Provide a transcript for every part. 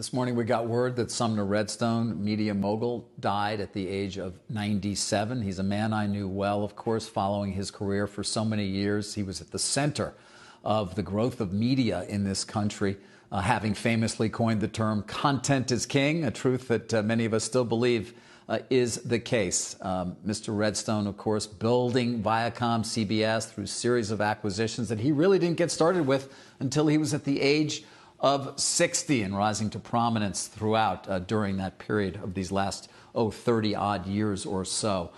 This morning we got word that Sumner Redstone, media mogul, died at the age of 97. He's a man I knew well, of course, following his career for so many years. He was at the center of the growth of media in this country, having famously coined the term "content is king," a truth that many of us still believe is the case. Mr. Redstone, of course, building Viacom CBS through a series of acquisitions that he really didn't get started with until he was at the age of 60 and rising to prominence throughout during that period of these last 30-odd years or so.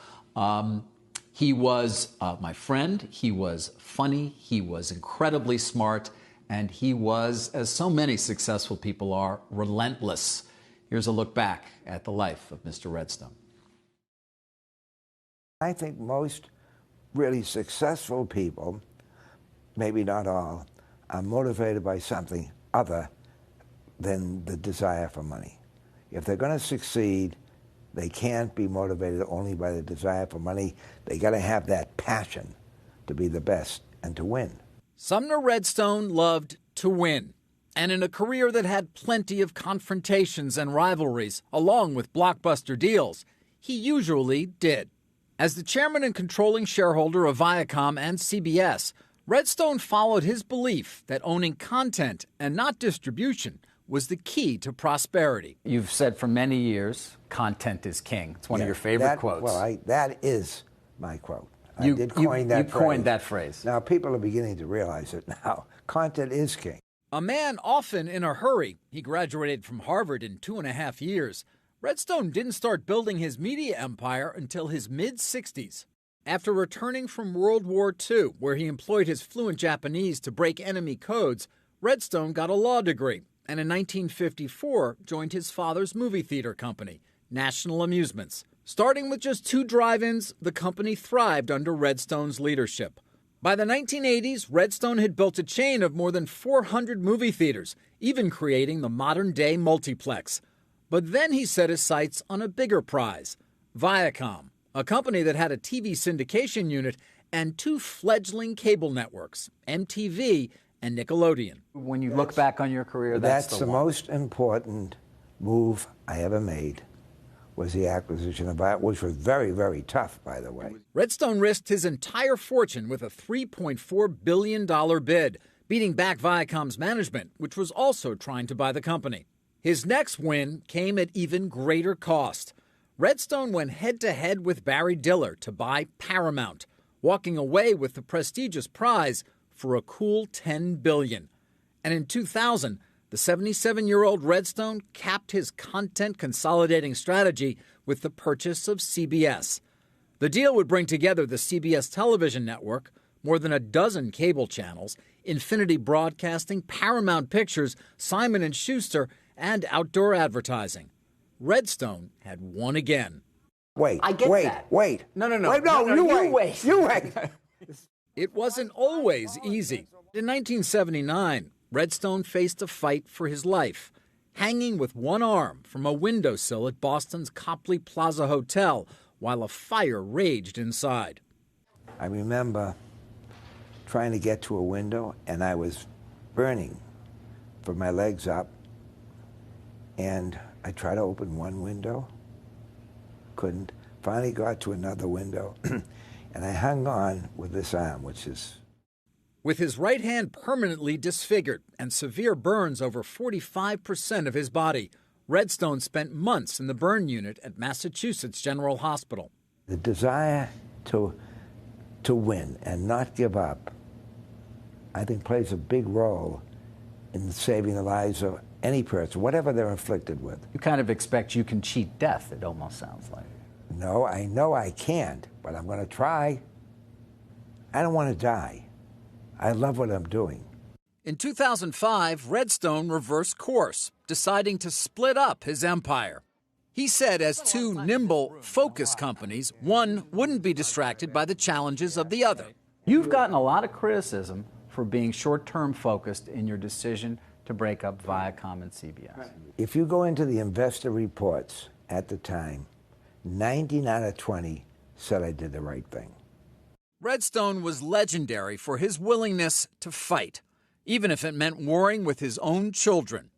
He was my friend. He was funny. He was incredibly smart. And he was, as so many successful people are, relentless. Here's a look back at the life of Mr. Redstone. I think most really successful people, maybe not all, are motivated by something other than the desire for money. If they're going to succeed, they can't be motivated only by the desire for money. They got to have that passion to be the best and to win. Sumner Redstone loved to win. And in a career that had plenty of confrontations and rivalries, along with blockbuster deals, he usually did. As the chairman and controlling shareholder of Viacom and CBS, Redstone followed his belief that owning content and not distribution was the key to prosperity. You've said for many years, content is king. It's one of your favorite quotes. Well, that is my quote. I did coin that phrase. You coined that phrase. Now, people are beginning to realize it now. Content is king. A man often in a hurry, he graduated from Harvard in 2.5 years. Redstone didn't start building his media empire until his mid-60s. After returning from World War II, where he employed his fluent Japanese to break enemy codes, Redstone got a law degree and in 1954 joined his father's movie theater company, National Amusements. Starting with just 2 drive-ins, the company thrived under Redstone's leadership. By the 1980s, Redstone had built a chain of more than 400 movie theaters, even creating the modern-day multiplex. But then he set his sights on a bigger prize, Viacom, a company that had a TV syndication unit and 2 fledgling cable networks, MTV and Nickelodeon. When you look back on your career, that's the one. most important move I ever made, was the acquisition of Viacom, which was very, very tough, by the way. Redstone risked his entire fortune with a $3.4 billion bid, beating back Viacom's management, which was also trying to buy the company. His next win came at even greater cost. Redstone went head-to-head with Barry Diller to buy Paramount, walking away with the prestigious prize for a cool $10 billion. And in 2000, the 77-year-old Redstone capped his content consolidating strategy with the purchase of CBS. The deal would bring together the CBS television network, more than a dozen cable channels, Infinity Broadcasting, Paramount Pictures, Simon & Schuster, and outdoor advertising. Redstone had won again. Wait. No. Wait, you wait. You wait. It wasn't always easy. In 1979, Redstone faced a fight for his life, hanging with one arm from a windowsill at Boston's Copley Plaza Hotel while a fire raged inside. I remember trying to get to a window, and I was burning from my legs up, and I tried to open one window, couldn't. Finally got to another window, and I hung on with this arm, which is... With his right hand permanently disfigured and severe burns over 45% of his body, Redstone spent months in the burn unit at Massachusetts General Hospital. The desire to win and not give up, I think, plays a big role in saving the lives of any person, whatever they're afflicted with. You kind of expect you can cheat death, it almost sounds like. No, I know I can't, but I'm going to try. I don't want to die. I love what I'm doing. In 2005, Redstone reversed course, deciding to split up his empire. He said as 2 nimble, focused companies, one wouldn't be distracted by the challenges of the other. You've gotten a lot of criticism for being short-term focused in your decision to break up Viacom and CBS. If you go into the investor reports at the time, 19 out of 20 said I did the right thing. Redstone was legendary for his willingness to fight, even if it meant warring with his own children.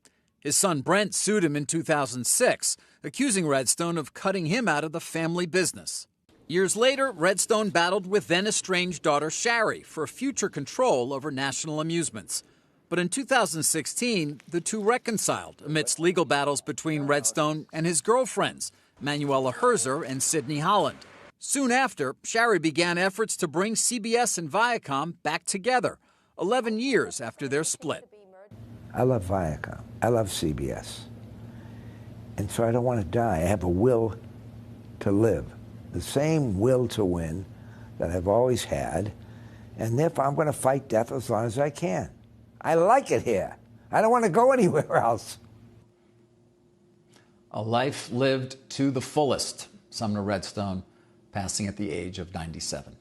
His son Brent sued him in 2006, accusing Redstone of cutting him out of the family business. Years later, Redstone battled with then-estranged daughter Shari for future control over national amusements. But in 2016, the two reconciled amidst legal battles between Redstone and his girlfriends, Manuela Herzer and Sydney Holland. Soon after, Shari began efforts to bring CBS and Viacom back together, 11 years after their split. I love Viacom. I love CBS. And so I don't want to die. I have a will to live, the same will to win that I've always had, and therefore I'm going to fight death as long as I can. I like it here. I don't want to go anywhere else. A life lived to the fullest. Sumner Redstone passing at the age of 97.